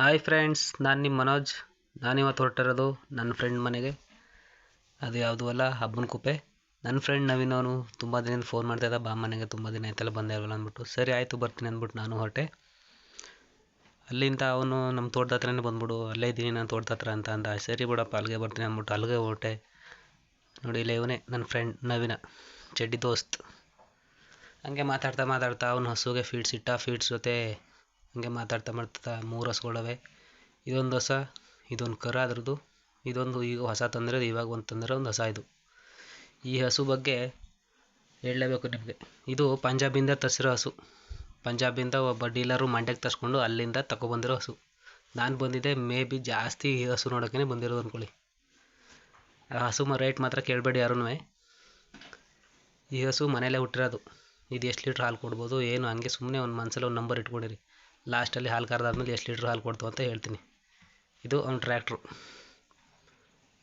Hi friends, ನಾನು ನಿಮ್ಮ ಮನೋಜ್. ನಾನಿವತ್ತು ಹೊರಟಿರೋದು ನನ್ನ ಫ್ರೆಂಡ್ ಮನೆಗೆ. ಅದು ಯಾವುದೂ ಅಲ್ಲ, ಹಬ್ಬನಕುಪ್ಪೆ. ನನ್ನ ಫ್ರೆಂಡ್ ನವೀನ್ ಅವನು ತುಂಬ ದಿನದಿಂದ ಫೋನ್ ಮಾಡ್ತಾಯಿದ್ದ, ಬಾ ಮನೆಗೆ, ತುಂಬ ದಿನ ಆಯ್ತಲ್ಲ ಬಂದೇ ಇರಲ್ಲ ಅಂದ್ಬಿಟ್ಟು. ಸರಿ ಆಯಿತು ಬರ್ತೀನಿ ಅಂದ್ಬಿಟ್ಟು ನಾನು ಹೊರಟೆ. ಅಲ್ಲಿಂದ ಅವನು ನಮ್ಮ ತೋಟದ ಹತ್ರನೇ ಬಂದ್ಬಿಡು, ಅಲ್ಲೇ ಇದ್ದೀನಿ ನಾನು ತೋಟದ ಹತ್ರ ಅಂತ ಅಂದ. ಸರಿ ಬಿಡಪ್ಪ ಅಲ್ಲಿಗೆ ಬರ್ತೀನಿ ಅಂದ್ಬಿಟ್ಟು ಅಲ್ಲಿಗೆ ಹೊರಟೆ. ನೋಡಿ ಇಲ್ಲೇ ಇವನೇ ನನ್ನ ಫ್ರೆಂಡ್ ನವೀನ, ಚಡ್ಡಿ ದೋಸ್ತ್. ಹಂಗೆ ಮಾತಾಡ್ತಾ ಅವನು ಹಸುಗೆ ಫೀಡ್ಸ್ ಇಟ್ಟ. ಫೀಡ್ಸ್ ಜೊತೆ ಹಂಗೆ ಮಾತಾಡ್ತಾ 3 ಹಸುಗಳವೆ. ಇದೊಂದು ಹೊಸ, ಇದೊಂದು ಕರ ಅದ್ರದ್ದು. ಇದೊಂದು ಈಗ ಹೊಸ ತಂದಿರೋದು, ಇವಾಗ ಒಂದು ಹೊಸ. ಈ ಹಸು ಬಗ್ಗೆ ಹೇಳಲೇಬೇಕು ನಿಮಗೆ. ಇದು ಪಂಜಾಬಿಂದ ತರಿಸಿರೋ ಹಸು. ಪಂಜಾಬಿಂದ ಒಬ್ಬ ಡೀಲರು ಮಂಡ್ಯಕ್ಕೆ ತರಿಸ್ಕೊಂಡು ಅಲ್ಲಿಂದ ತಗೊಬಂದಿರೋ ಹಸು. ನಾನು ಬಂದಿದ್ದೆ ಮೇ ಬಿ ಜಾಸ್ತಿ ಈ ಹಸು ನೋಡೋಕ್ಕೇ ಬಂದಿರೋದು ಅಂದ್ಕೊಳ್ಳಿ. ಆ ಹಸು ರೇಟ್ ಮಾತ್ರ ಕೇಳಬೇಡಿ ಯಾರೂ. ಈ ಹಸು ಮನೇಲೇ ಹುಟ್ಟಿರೋದು. ಇದು ಎಷ್ಟು ಲೀಟ್ರ್ ಹಾಲು ಕೊಡ್ಬೋದು ಏನು, ಹಂಗೆ ಸುಮ್ಮನೆ ಒಂದು ಮನಸ್ಸಲ್ಲಿ ಒಂದು ನಂಬರ್ ಇಟ್ಕೊಂಡಿರಿ. ಲಾಸ್ಟಲ್ಲಿ ಹಾಲು ಕರೆದಾದ್ಮೇಲೆ ಎಷ್ಟು ಲೀಟ್ರ್ ಹಾಲು ಕೊಡ್ತು ಅಂತ ಹೇಳ್ತೀನಿ. ಇದು ಅವ್ನ ಟ್ರ್ಯಾಕ್ಟ್ರು,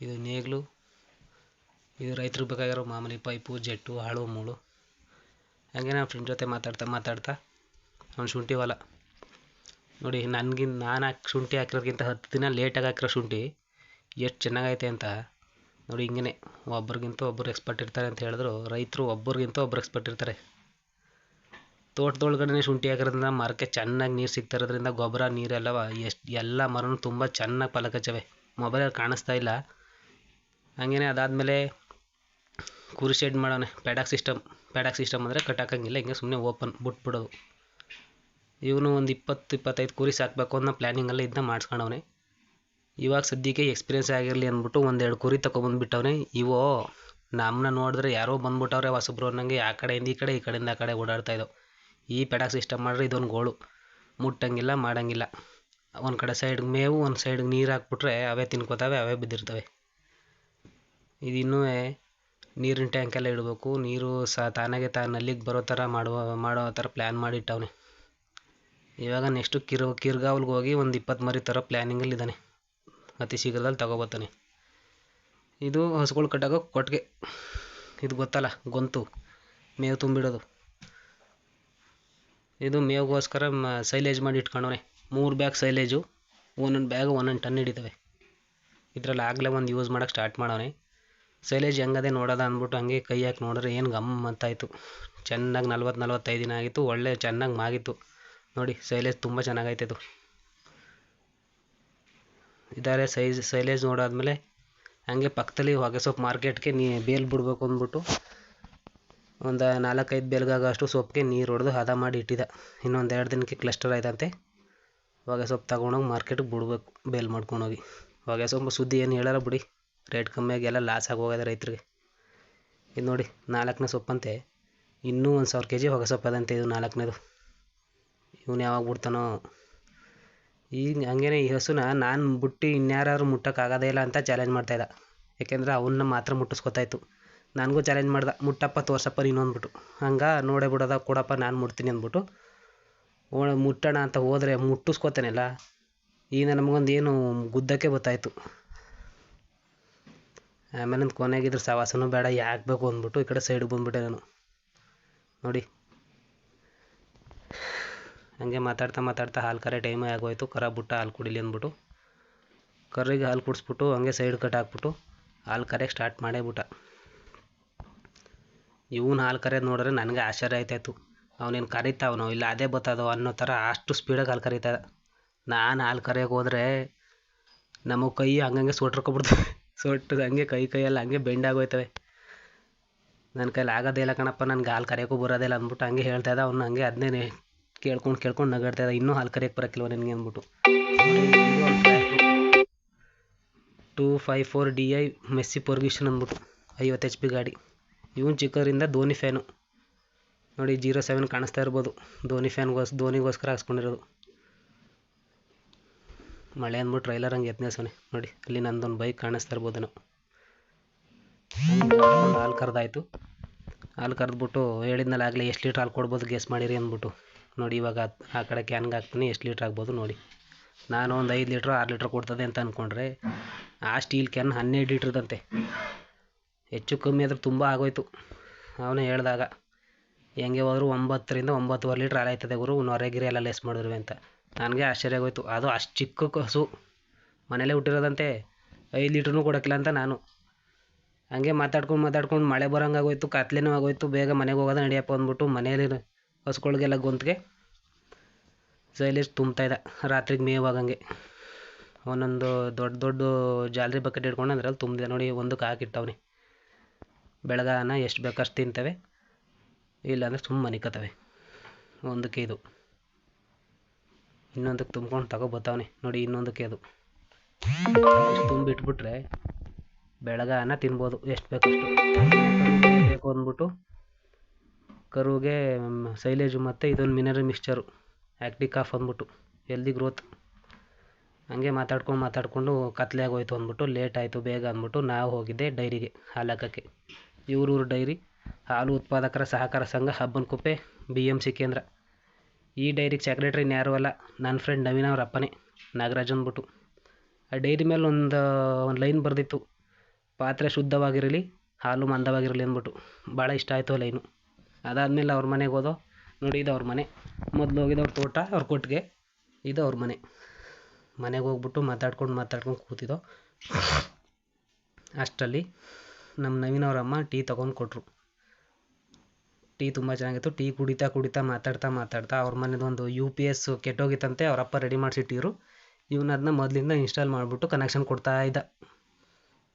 ಇದು ನೇಗ್ಲು, ಇದು ರೈತರಿಗೆ ಬೇಕಾಗಿರೋ ಮಾಮೂಲಿ ಪೈಪು, ಜೆಟ್ಟು, ಹಾಳು ಮೂಳು. ಹಂಗೆ ನನ್ನ ಫ್ರೆಂಡ್ ಜೊತೆ ಮಾತಾಡ್ತಾ ಅವ್ನು ಶುಂಠಿ ಹೊಲ ನೋಡಿ. ನಾನು ಶುಂಠಿ ಹಾಕಿರೋದಕ್ಕಿಂತ 10 ದಿನ ಲೇಟಾಗಿ ಹಾಕಿರೋ ಶುಂಠಿ ಎಷ್ಟು ಚೆನ್ನಾಗೈತೆ ಅಂತ ನೋಡಿ. ಹಿಂಗೆ ಒಬ್ರಿಗಿಂತ ಒಬ್ಬರು ಎಕ್ಸ್ಪರ್ಟ್ ಇರ್ತಾರೆ ಅಂತ ಹೇಳಿದ್ರು. ರೈತರು ಒಬ್ಬರಿಗಿಂತ ಒಬ್ಬರು ಎಕ್ಸ್ಪರ್ಟ್ ಇರ್ತಾರೆ. ತೋಟದೊಳಗಡೆ ಶುಂಠಿ ಹಾಕಿರೋದ್ರಿಂದ ಮರಕ್ಕೆ ಚೆನ್ನಾಗಿ ನೀರು ಸಿಗ್ತಾ ಇರೋದ್ರಿಂದ ಗೊಬ್ಬರ ನೀರೆಲ್ಲವ ಎಲ್ಲ ಮರನೂ ತುಂಬ ಚೆನ್ನಾಗಿ ಫಲಕಚ್ಚವೆ. ಮೊಬೈಲಲ್ಲಿ ಕಾಣಿಸ್ತಾ ಇಲ್ಲ. ಹಂಗೇ ಅದಾದಮೇಲೆ ಕುರಿ ಶೆಡ್ ಮಾಡೋನೆ. ಪ್ಯಾಡಾಕ್ ಸಿಸ್ಟಮ್ ಅಂದರೆ ಕಟ್ಟಾಕಂಗಿಲ್ಲ, ಹಿಂಗೆ ಸುಮ್ಮನೆ ಓಪನ್ ಬಿಟ್ಬಿಡೋದು. ಇವನು ಒಂದು 20-25 ಕುರಿ ಸಾಕಬೇಕು ಅನ್ನೋ ಪ್ಲ್ಯಾನಿಂಗಲ್ಲಿ ಇದನ್ನ ಮಾಡಿಸ್ಕೊಂಡವನೆ. ಇವಾಗ ಸದ್ಯಕ್ಕೆ ಎಕ್ಸ್ಪೀರಿಯೆನ್ಸ್ ಆಗಿರಲಿ ಅಂದ್ಬಿಟ್ಟು 1-2 ಕುರಿ ತಗೊಬಂದುಬಿಟ್ಟವನೆ. ಇವು ನಮ್ಮನ್ನ ನೋಡಿದ್ರೆ ಯಾರೋ ಬಂದ್ಬಿಟ್ಟವ್ರೆ ಹೊಸಬ್ರು ಅನ್ನಂಗೆ. ಆ ಕಡೆಯಿಂದ ಈ ಕಡೆಯಿಂದ ಆ ಕಡೆ ಓಡಾಡ್ತಾಯಿದ್ದವು. ಈ ಪ್ಯಾಡಾಕ್ ಸಿಸ್ಟಮ್ ಮಾಡಿದ್ರೆ ಇದೊಂದು ಗೋಳು, ಮುಟ್ಟಂಗಿಲ್ಲ ಮಾಡಂಗಿಲ್ಲ. ಒಂದು ಕಡೆ ಸೈಡ್ಗೆ ಮೇವು, ಒಂದು ಸೈಡ್ಗೆ ನೀರು ಹಾಕ್ಬಿಟ್ರೆ ಅವೇ ತಿನ್ಕೋತವೆ, ಅವೇ ಬಿದ್ದಿರ್ತವೆ. ಇದು ಇನ್ನೂ ನೀರಿನ ಟ್ಯಾಂಕೆಲ್ಲ ಇಡಬೇಕು. ನೀರು ತಾನಾಗೆ ನಲ್ಲಿಗೆ ಬರೋ ಥರ ಮಾಡೋ ಥರ ಪ್ಲ್ಯಾನ್ ಮಾಡಿಟ್ಟವನೆ. ಇವಾಗ ನೆಕ್ಸ್ಟು ಕಿರ್ಗಾವ್ಲಿಗೆ ಹೋಗಿ ಒಂದು 20 ಮರಿ ಥರ ಪ್ಲ್ಯಾನಿಂಗಲ್ಲಿ ಇದ್ದಾನೆ. ಅತಿ ಶೀಘ್ರದಲ್ಲಿ ತಗೊಬರ್ತಾನೆ. ಇದು ಹಸುಗಳು ಕಟ್ಟಾಗೋ ಕೊಟ್ಟಿಗೆ. ಇದು ಗೊತ್ತಲ್ಲ, ಗೊಂತು, ಮೇವು ತುಂಬಿಡೋದು. ಇದು ಮೇವಿಗೋಸ್ಕರ ಸೈಲೇಜ್ ಮಾಡಿ ಇಟ್ಕೊಂಡವನೆ. 3 ಬ್ಯಾಗ್ ಸೈಲೇಜು, ಒಂದೊಂದು ಬ್ಯಾಗು 1 ಟನ್ ಹಿಡಿತವೆ. ಇದರಲ್ಲಿ ಆಗಲೇ ಒಂದು ಯೂಸ್ ಮಾಡೋಕ್ಕೆ ಸ್ಟಾರ್ಟ್ ಮಾಡವನೆ. ಸೈಲೇಜ್ ಹೆಂಗದೆ ನೋಡೋದ ಅಂದ್ಬಿಟ್ಟು ಹಂಗೆ ಕೈ ಹಾಕಿ ನೋಡಿದ್ರೆ ಏನು ಗಮ್ ಅಂತಾಯಿತು. ಚೆನ್ನಾಗಿ 40-45 ದಿನ ಆಗಿತ್ತು. ಒಳ್ಳೆ ಚೆನ್ನಾಗಿ ಮಾಗಿತ್ತು ನೋಡಿ. ಸೈಲೇಜ್ ತುಂಬ ಚೆನ್ನಾಗೈತೆ. ಇದು ಇದಾರೆ ಸೈಲೇಜ್ ನೋಡಾದ್ಮೇಲೆ ಹಂಗೆ ಪಕ್ಕದಲ್ಲಿ ಹೊಗೆ ಸೊಪ್ಪು ಮಾರ್ಕೆಟ್ಗೆ ಬೇಲ್ ಬಿಡ್ಬೇಕು ಅಂದ್ಬಿಟ್ಟು ಒಂದು 4-5 ಬೇಲ್ಗಾಗೋಷ್ಟು ಸೊಪ್ಪಿಗೆ ನೀರು ಹೊಡೆದು ಹದ ಮಾಡಿ ಇಟ್ಟಿದ್ದ. ಇನ್ನೊಂದು 2 ದಿನಕ್ಕೆ ಕ್ಲಸ್ಟರ್ ಆಯ್ತಂತೆ. ಹೊಗೆ ಸೊಪ್ಪು ತಗೊಂಡೋಗಿ ಮಾರ್ಕೆಟಿಗೆ ಬಿಡ್ಬೇಕು, ಬೇಲ್ ಮಾಡ್ಕೊಂಡೋಗಿ. ಹೊಗೆ ಸೊಪ್ಪು ಸುದ್ದಿ ಏನು ಹೇಳಲ್ಲ ಬಿಡಿ, ರೇಟ್ ಕಮ್ಮಿಯಾಗಿ ಎಲ್ಲ ಲಾಸ್ ಆಗೋಗಿದೆ ರೈತರಿಗೆ. ಇದು ನೋಡಿ 4ನೇ ಸೊಪ್ಪಂತೆ. ಇನ್ನೂ 1000 kg ಹೊಗೆ ಸೊಪ್ಪು ಅದಂತೆ. ಇದು 4ನೇದು. ಇವನು ಯಾವಾಗ ಬಿಡ್ತಾನೋ. ಈಗ ಹಂಗೇ ಈ ಹಸುನ ನಾನು ಬಿಟ್ಟು ಇನ್ಯಾರು ಮುಟ್ಟೋಕ್ಕಾಗೋದೇ ಇಲ್ಲ ಅಂತ ಚಾಲೆಂಜ್ ಮಾಡ್ತಾಯಿದ್ದ. ಯಾಕೆಂದರೆ ಅವನ್ನ ಮಾತ್ರ ಮುಟ್ಟಿಸ್ಕೊತಾಯಿತ್ತು. ನನಗೂ ಚಾಲೆಂಜ್ ಮಾಡ್ದೆ, ಮುಟ್ಟಪ್ಪ ತೋರ್ಸಪ್ಪ ನೀನು ಅಂದ್ಬಿಟ್ಟು. ಹಂಗೆ ನೋಡೇ ಬಿಡೋದ, ಕೊಡಪ್ಪ ನಾನು ಮುಟ್ತೀನಿ ಅಂದ್ಬಿಟ್ಟು ಮುಟ್ಟೋಣ ಅಂತ ಹೋದರೆ ಮುಟ್ಟಿಸ್ಕೊತಾನೆಲ್ಲ. ಈಗ ನಮಗೊಂದು ಏನು ಗುದ್ದಕ್ಕೆ ಗೊತ್ತಾಯಿತು. ಆಮೇಲೆ ಒಂದು ಕೊನೆಗಿದ್ರೆ ಸವಾಸನೂ ಬೇಡ, ಯಾಕೆ ಬೇಕು ಅಂದ್ಬಿಟ್ಟು ಈ ಕಡೆ ಸೈಡ್ಗೆ ಬಂದುಬಿಟ್ಟೆ ನಾನು ನೋಡಿ. ಹಂಗೆ ಮಾತಾಡ್ತಾ ಹಾಲು ಕರೆ ಟೈಮೇ ಆಗೋಯ್ತು. ಕರ ಬಿಟ್ಟು ಹಾಲು ಕುಡಿಲಿ ಅಂದ್ಬಿಟ್ಟು ಕರ್ರಿಗೆ ಹಾಲು ಕುಡಿಸ್ಬಿಟ್ಟು ಹಂಗೆ ಸೈಡ್ ಕಟ್ ಹಾಕ್ಬಿಟ್ಟು ಹಾಲು ಕರೆಯೋಕ್ಕೆ ಸ್ಟಾರ್ಟ್ ಮಾಡೇ ಬಿಟ್ಟ. ಇವನು ಹಾಲು ಕರೆಯೋದು ನೋಡಿದ್ರೆ ನನಗೆ ಆಶ್ಚರ್ಯ ಆಯ್ತಾಯಿತ್ತು. ಅವನೇನು ಕರೀತಾವನೋ ಇಲ್ಲ ಅದೇ ಬರ್ತದೋ ಅನ್ನೋ ಥರ ಅಷ್ಟು ಸ್ಪೀಡಾಗಿ ಹಾಲು ಕರೀತಾ. ನಾನು ಹಾಲು ಕರೆಯೋಕೆ ಹೋದರೆ ನಮಗೆ ಕೈ ಹಂಗಂಗೆ ಸೊಟ್ರಕೊಬಿಡ್ತವೆ. ಸೊಟ್ಟು ಹಂಗೆ ಕೈಯೆಲ್ಲ ಹಂಗೆ ಬೆಂಡಾಗೋಯ್ತವೆ. ನನ್ನ ಕೈಲಿ ಆಗೋದೇ ಇಲ್ಲ ಕಣಪ್ಪ, ನನಗೆ ಹಾಲು ಕರೆಯೋಕ್ಕೂ ಬರೋದಿಲ್ಲ ಅಂದ್ಬಿಟ್ಟು ಹಂಗೆ ಹೇಳ್ತಾಯಿದ್ದ. ಅವ್ನು ಹಂಗೆ ಅದನ್ನೇ ಕೇಳ್ಕೊಂಡು ನಗಾಡ್ತಾಯಿದ್ದ. ಇನ್ನೂ ಹಾಲು ಕರೆಯೋಕ್ಕೆ ಬರೋಕ್ಕಿಲ್ವ ನನಗೆ ಅಂದ್ಬಿಟ್ಟು. 254 DI ಮೆಸ್ಸಿ ಪರ್ಗ್ಯೂಷನ್ ಅಂದ್ಬಿಟ್ಟು 50 HP ಗಾಡಿ. ಇವನು ಚಿಕ್ಕವರಿಂದ ಧೋನಿ ಫ್ಯಾನು ನೋಡಿ. 07 ಕಾಣಿಸ್ತಾ ಇರ್ಬೋದು. ಧೋನಿಗೋಸ್ಕರ ಹಾಕ್ಸ್ಕೊಂಡಿರೋದು. ಮಳೆ ಅಂದ್ಬಿಟ್ಟು ಟ್ರೈಲರ್ ಹಂಗೆ ಎತ್ನೇಸೋನೆ ನೋಡಿ. ಅಲ್ಲಿ ನಂದೊಂದು ಬೈಕ್ ಕಾಣಿಸ್ತಾ ಇರ್ಬೋದು. ನಾವು ಹಾಲು ಕರೆದಾಯ್ತು. ಹಾಲು ಕರೆದ್ಬಿಟ್ಟು ಹೇಳಿದ್ನಲ್ಲ ಆಗಲೇ ಎಷ್ಟು ಲೀಟ್ರ್ ಹಾಲು ಕೊಡ್ಬೋದು ಗೆಸ್ ಮಾಡಿರಿ ಅಂದ್ಬಿಟ್ಟು ನೋಡಿ. ಇವಾಗ ಆ ಕಡೆ ಕ್ಯಾನ್ಗೆ ಹಾಕ್ತೀನಿ, ಎಷ್ಟು ಲೀಟ್ರ್ ಆಗ್ಬೋದು ನೋಡಿ. ನಾನು ಒಂದು 5 ಲೀಟ್ರ್ 6 ಲೀಟ್ರ್ ಕೊಡ್ತದೆ ಅಂತ ಅಂದ್ಕೊಂಡ್ರೆ ಆ ಸ್ಟೀಲ್ ಕ್ಯಾನ್ 12 ಲೀಟ್ರದಂತೆ. ಹೆಚ್ಚು ಕಮ್ಮಿ ಆದರೂ ತುಂಬ ಆಗೋಯ್ತು. ಅವನೇ ಹೇಳಿದಾಗ ಹೆಂಗೆ ಹೋದ್ರು 9ರಿಂದ 9.25 ಲೀಟ್ರ್ ಹಾಲು ಆಯ್ತದೆ ಗುರು, ನೊರೆಗಿರಿ ಎಲ್ಲ ಲೆಸ್ ಮಾಡಿದ್ರು ಅಂತ. ನನಗೆ ಆಶ್ಚರ್ಯ ಆಗೋಯ್ತು. ಅದು ಅಷ್ಟು ಚಿಕ್ಕ ಹಸು, ಮನೇಲೇ ಹುಟ್ಟಿರೋದಂತೆ, 5 ಲೀಟ್ರೂ ಕೊಡೋಕ್ಕಿಲ್ಲ ಅಂತ ನಾನು. ಹಂಗೆ ಮಾತಾಡ್ಕೊಂಡು ಮಳೆ ಬರೋಂಗಾಗೋಯ್ತು, ಕತ್ಲೆನೂ ಆಗೋಯ್ತು. ಬೇಗ ಮನೆಗೆ ಹೋಗೋದ ನಡಿಯಪ್ಪ ಅಂದ್ಬಿಟ್ಟು ಮನೇಲಿ ಹಸುಗಳಿಗೆಲ್ಲ ಗೊಂತಿಗೆ ಸೈಲೇಜ್ ತುಂಬ್ತಾಯಿದ್ದ ರಾತ್ರಿಗೆ ಮೇವಾಗಂಗೆ. ಒಂದೊಂದು ದೊಡ್ಡ ದೊಡ್ಡ ಜಾಲರಿ ಬಕೆಟ್ ಹಿಡ್ಕೊಂಡು ಅದ್ರಲ್ಲಿ ತುಂಬಿದೆ ನೋಡಿ. ಒಂದಕ್ಕೆ ಹಾಕಿಟ್ಟವನೆ. ಬೆಳಗಾನ ಎಷ್ಟು ಬೇಕಷ್ಟು ತಿಂತವೆ, ಇಲ್ಲಾಂದರೆ ಸುಮ್ಮನೆ ಮನಿಕತ್ತವೆ. ಒಂದಕ್ಕೆ ಇದು, ಇನ್ನೊಂದಕ್ಕೆ ತುಂಬ್ಕೊಂಡು ತಗೊಬತ್ತವನೆ ನೋಡಿ. ಇನ್ನೊಂದಕ್ಕೆ ಅದು ತುಂಬಿಟ್ಬಿಟ್ರೆ ಬೆಳಗಾನ ತಿನ್ಬೋದು ಎಷ್ಟು ಬೇಕಷ್ಟು. ಬೇಕು ಅಂದ್ಬಿಟ್ಟು ಕರುಗೆ ಸೈಲೇಜು ಮತ್ತು ಇದೊಂದು ಮಿನರಲ್ ಮಿಕ್ಸ್ಚರು ಆ್ಯಕ್ಟಿಕ್ ಆಫ್ ಅಂದ್ಬಿಟ್ಟು ಹೆಲ್ದಿ ಗ್ರೋತ್. ಹಂಗೆ ಮಾತಾಡ್ಕೊಂಡು ಕತ್ಲೆ ಆಗೋಯ್ತು ಅಂದ್ಬಿಟ್ಟು ಲೇಟ್ ಆಯಿತು ಬೇಗ ಅಂದ್ಬಿಟ್ಟು ನಾವು ಹೋಗಿದ್ದೆ ಡೈರಿಗೆ ಹಾಲು ಹಾಕೋಕ್ಕೆ. ಊರೂರು ಡೈರಿ ಹಾಲು ಉತ್ಪಾದಕರ ಸಹಕಾರ ಸಂಘ, ಹಬ್ಬನಕುಪ್ಪೆ, BMC ಕೇಂದ್ರ. ಈ ಡೈರಿಗೆ ಸೆಕ್ರೆಟ್ರಿ ಯಾರೂ ಅಲ್ಲ, ನನ್ನ ಫ್ರೆಂಡ್ ನವೀನ್ ಅವ್ರ ಅಪ್ಪನೇ, ನಾಗರಾಜ್ ಅಂದ್ಬಿಟ್ಟು. ಆ ಡೈರಿ ಮೇಲೆ ಒಂದು ಲೈನ್ ಬರೆದಿತ್ತು, ಪಾತ್ರೆ ಶುದ್ಧವಾಗಿರಲಿ, ಹಾಲು ಮಂದವಾಗಿರಲಿ ಅಂದ್ಬಿಟ್ಟು. ಭಾಳ ಇಷ್ಟ ಆಯಿತು ಆ ಲೈನು. ಅದಾದಮೇಲೆ ಅವ್ರ ಮನೆಗೆ ಹೋದೋ ನೋಡಿ. ಇದು ಅವ್ರ ಮನೆ. ಮೊದಲು ಹೋಗಿದ್ದವ್ರ ತೋಟ, ಅವ್ರ ಕೊಟ್ಟಿಗೆ. ಇದು ಅವ್ರ ಮನೆಗೆ ಹೋಗ್ಬಿಟ್ಟು ಮಾತಾಡ್ಕೊಂಡು ಕೂತಿದ್ದೋ. ಅಷ್ಟರಲ್ಲಿ ನಮ್ಮ ನವೀನ್ ಅವ್ರ ಅಮ್ಮ ಟೀ ತೊಗೊಂಡು ಕೊಟ್ಟರು. ಟೀ ತುಂಬ ಚೆನ್ನಾಗಿತ್ತು. ಟೀ ಕುಡಿತಾ ಮಾತಾಡ್ತಾ ಅವ್ರ ಮನೆದೊಂದು UPS ಕೆಟ್ಟೋಗಿತ್ತಂತೆ. ಅವರಪ್ಪ ರೆಡಿ ಮಾಡಿಸಿಟ್ಟಿದ್ರು. ಅದನ್ನ ಮೊದಲಿಂದ ಇನ್ಸ್ಟಾಲ್ ಮಾಡಿಬಿಟ್ಟು ಕನೆಕ್ಷನ್ ಕೊಡ್ತಾ ಇದ್ದ.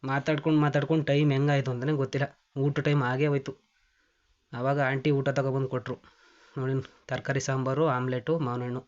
ಮಾತಾಡ್ಕೊಂಡು ಟೈಮ್ ಹೆಂಗಾಯಿತು ಅಂತಲೇ ಗೊತ್ತಿಲ್ಲ. ಊಟ ಟೈಮ್ ಆಗೇ ಹೋಯ್ತು. ಆವಾಗ ಆಂಟಿ ಊಟ ತಗೊಬಂದು ಕೊಟ್ಟರು ನೋಡಿ. ತರಕಾರಿ ಸಾಂಬಾರು, ಆಮ್ಲೆಟು, ಮಾವಿನ ಹಣ್ಣು.